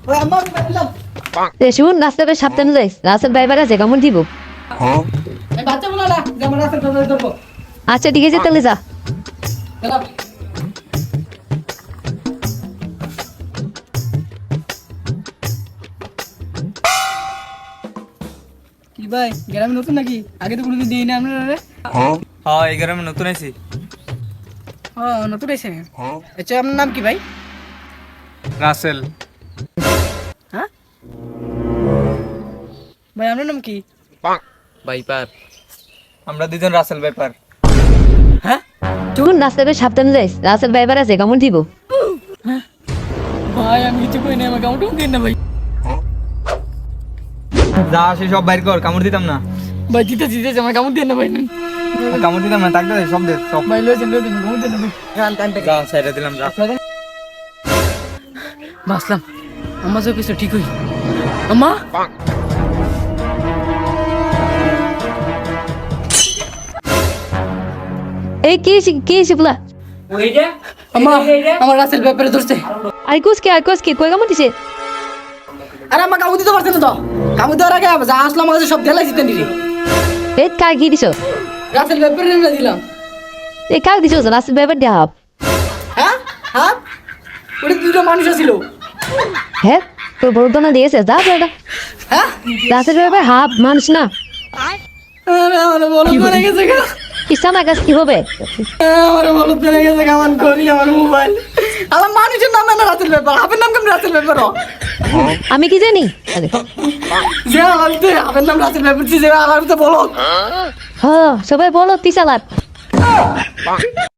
ওই আম্মা বললাম শুন রাস্তাটা সাবধানে যাইস রাস্তার ড্রাইভার আছে কেমন দিব এই বাচ্চা বলা না যে আমরা রাস্তা ধরে ধরবো আচ্ছা ঠিক আছে তাহলে যা গেলাম কি ভাই গ্রামে নতুন নাকি আগে তো কোনোদিন দিই না আপনারা রে হ্যাঁ এই গ্রামে নতুন আছি। নতুন এসে আচ্ছা আপনার নাম কি ভাই রাসেল। হ্যাঁ ভাই আপনার নাম কি বাইপার। আমরা দুজন রাসেল বাইপার। হ্যাঁ শুন রাস্তাটা সাবধানে যাইস রাস্তার ড্রাইভার আছে কেমন দিব ভাই আমি কিছু কই না আমাকে কাউন্টও দিন না ভাই যা আসে সব বাইর কর, কামড় দিতাম না। ভাই দিতে আমার কাউন্ট দিন না ভাই কামড় দিতাম না, তাকতে সব দে সব। ভাই লয়েছেন কাউন্ট দিন না ভাই যা সাইডে দিলাম যা। বাসলাম আম্মা সব কিছু ঠিক হই আম্মা এই কি বলা আম্মা আমার রাসেল পেপারে ধরছে আইকোস কি কই কেমন দিছে আরে আম্মা কামু দিতে পারছে না তো কামু দেওয়ার আগে যা আসলো আমার কাছে সব ঢেলাই দিতে নিলি এই কার কি দিছো রাসেল পেপারে না দিলাম এই কার দিছো রাস্তার ড্রাইভার দেয়া হ্যাঁ হ্যাঁ ওটা দুটো মানুষ ছিল হ্যাঁ তোর বড় দোনা দিয়েছে যা বেটা হ্যাঁ রাস্তার ড্রাইভার হাফ মানুষ না আরে আমার বলদ বেড়ে গেছে গা ইসানা গাছ কি হবে আমার বলদ বেড়ে গেছে কেমন করি আমার মোবাইল আমার মানুষের নাম না রাসেল পেপার আপনার নাম কেমন রাসেল পেপার আমি কি জানি আরে যে আমার আপনার নাম রাসেল পেপার যে আমার তো বলো হ্যাঁ সবাই বলো তিসালাত